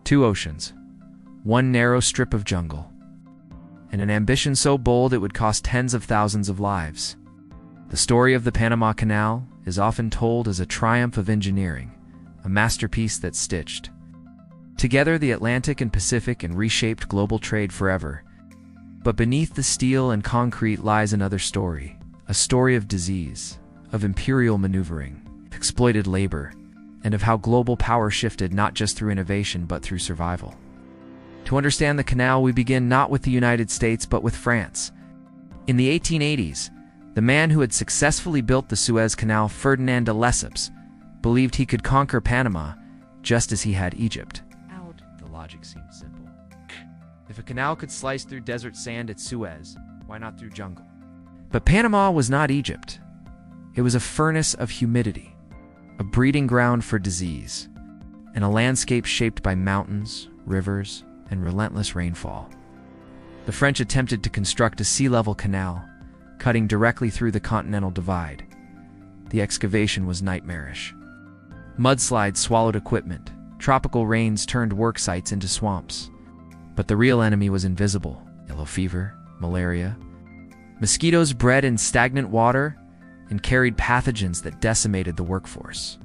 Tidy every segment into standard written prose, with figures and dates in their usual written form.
two oceans, one narrow strip of jungle, and an ambition so bold it would cost tens of thousands of lives. The story of the Panama Canal is often told as a triumph of engineering, a masterpiece that stitched together the Atlantic and Pacific and reshaped global trade forever. But beneath the steel and concrete lies another story, a story of disease, of imperial maneuvering, exploited labor, and of how global power shifted not just through innovation but through survival. To understand the canal, we begin not with the United States but with France. In the 1880s, the man who had successfully built the Suez Canal, Ferdinand de Lesseps, believed he could conquer Panama just as he had Egypt. The logic seemed simple. If a canal could slice through desert sand at Suez, why not through jungle? But Panama was not Egypt. It was a furnace of humidity, a breeding ground for disease, and a landscape shaped by mountains, rivers, and relentless rainfall. The French attempted to construct a sea-level canal, cutting directly through the continental divide. The excavation was nightmarish. Mudslides swallowed equipment. Tropical rains turned work sites into swamps. But the real enemy was invisible: yellow fever, malaria. Mosquitoes bred in stagnant water and carried pathogens that decimated the workforce.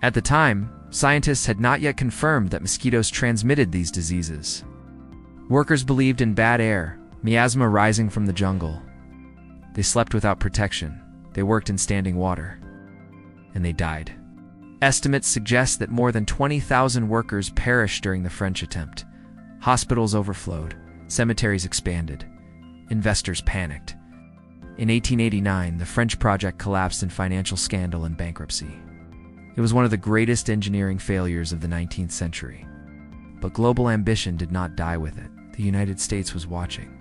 At the time, scientists had not yet confirmed that mosquitoes transmitted these diseases. Workers believed in bad air, miasma rising from the jungle. They slept without protection, they worked in standing water, and they died. Estimates suggest that more than 20,000 workers perished during the French attempt. Hospitals overflowed, cemeteries expanded, investors panicked. In 1889, the French project collapsed in financial scandal and bankruptcy. It was one of the greatest engineering failures of the 19th century. But global ambition did not die with it. The United States was watching.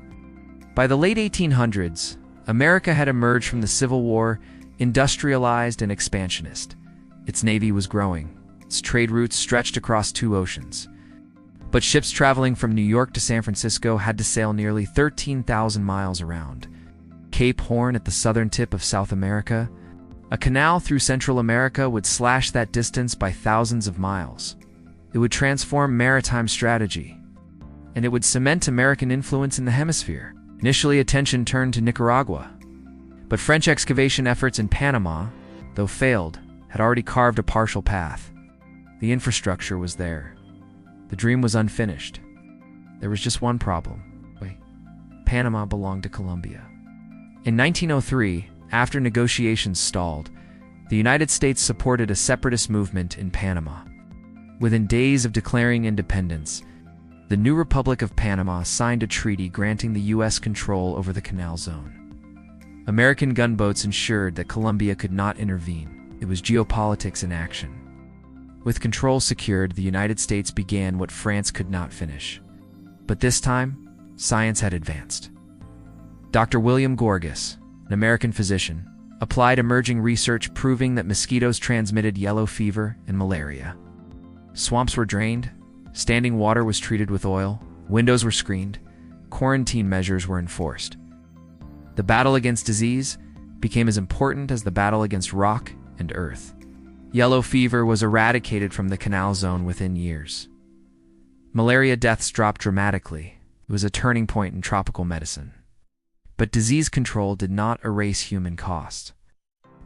By the late 1800s, America had emerged from the Civil War, industrialized and expansionist. Its navy was growing. Its trade routes stretched across two oceans. But ships traveling from New York to San Francisco had to sail nearly 13,000 miles around Cape Horn at the southern tip of South America. A canal through Central America would slash that distance by thousands of miles. It would transform maritime strategy, and it would cement American influence in the hemisphere. Initially, attention turned to Nicaragua. But French excavation efforts in Panama, though failed, had already carved a partial path. The infrastructure was there. The dream was unfinished. There was just one problem. Panama belonged to Colombia. In 1903, after negotiations stalled, the United States supported a separatist movement in Panama. Within days of declaring independence, the new Republic of Panama signed a treaty granting the U.S. control over the canal zone. American gunboats ensured that Colombia could not intervene. It was geopolitics in action. With control secured, the United States began what France could not finish. But this time, science had advanced. Dr. William Gorgas, an American physician, applied emerging research proving that mosquitoes transmitted yellow fever and malaria. Swamps were drained, standing water was treated with oil, windows were screened, quarantine measures were enforced. The battle against disease became as important as the battle against rock and earth. Yellow fever was eradicated from the canal zone within years. Malaria deaths dropped dramatically. It was a turning point in tropical medicine. But disease control did not erase human cost.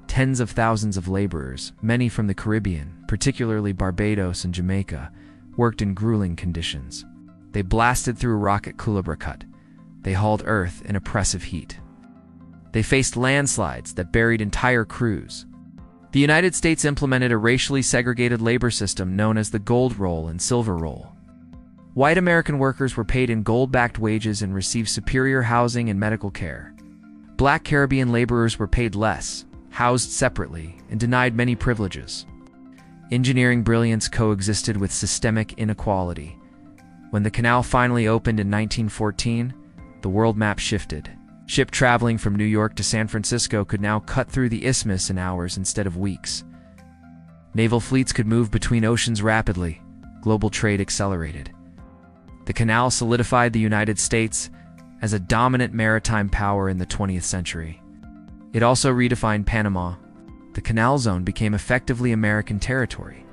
Tens of thousands of laborers, many from the Caribbean, particularly Barbados and Jamaica, worked in grueling conditions. They blasted through rock at Culebra Cut. They hauled earth in oppressive heat. They faced landslides that buried entire crews. The United States implemented a racially segregated labor system known as the gold roll and silver roll. White American workers were paid in gold-backed wages and received superior housing and medical care. Black Caribbean laborers were paid less, housed separately, and denied many privileges. Engineering brilliance coexisted with systemic inequality. When the canal finally opened in 1914, the world map shifted. Ship traveling from New York to San Francisco could now cut through the isthmus in hours instead of weeks. Naval fleets could move between oceans rapidly. Global trade accelerated. The canal solidified the United States as a dominant maritime power in the 20th century. It also redefined Panama. The canal zone became effectively American territory,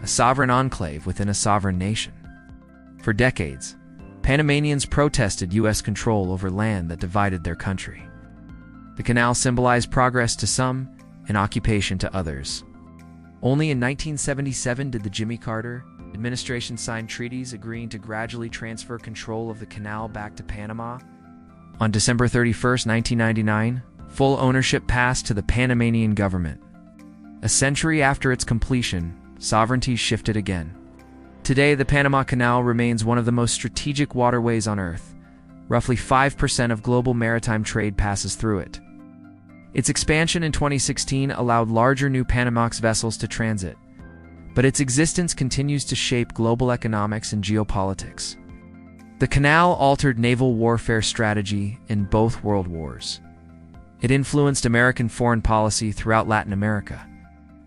a sovereign enclave within a sovereign nation. For decades, Panamanians protested U.S. control over land that divided their country. The canal symbolized progress to some and occupation to others. Only in 1977 did the Jimmy Carter administration sign treaties agreeing to gradually transfer control of the canal back to Panama. On December 31, 1999, full ownership passed to the Panamanian government. A century after its completion, sovereignty shifted again. Today, the Panama Canal remains one of the most strategic waterways on Earth. Roughly 5% of global maritime trade passes through it. Its expansion in 2016 allowed larger new Panamax vessels to transit, but its existence continues to shape global economics and geopolitics. The canal altered naval warfare strategy in both world wars. It influenced American foreign policy throughout Latin America.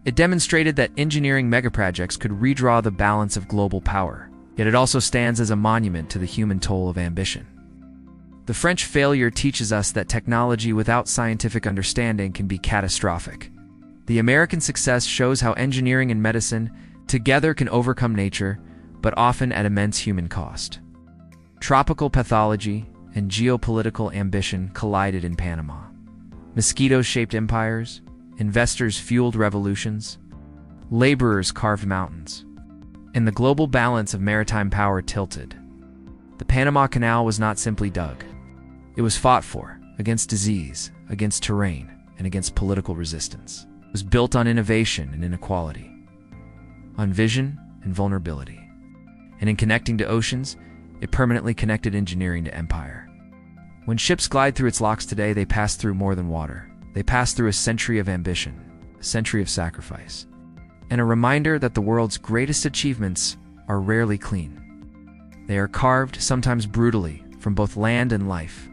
It demonstrated that engineering megaprojects could redraw the balance of global power, yet it also stands as a monument to the human toll of ambition. The French failure teaches us that technology without scientific understanding can be catastrophic. The American success shows how engineering and medicine together can overcome nature, but often at immense human cost. Tropical pathology and geopolitical ambition collided in Panama. Mosquitoes shaped empires, investors fueled revolutions, laborers carved mountains, and the global balance of maritime power tilted. The Panama Canal was not simply dug. It was fought for, against disease, against terrain, and against political resistance. It was built on innovation and inequality, on vision and vulnerability. And in connecting to oceans, it permanently connected engineering to empire. When ships glide through its locks today, they pass through more than water. They pass through a century of ambition, a century of sacrifice, and a reminder that the world's greatest achievements are rarely clean. They are carved, sometimes brutally, from both land and life.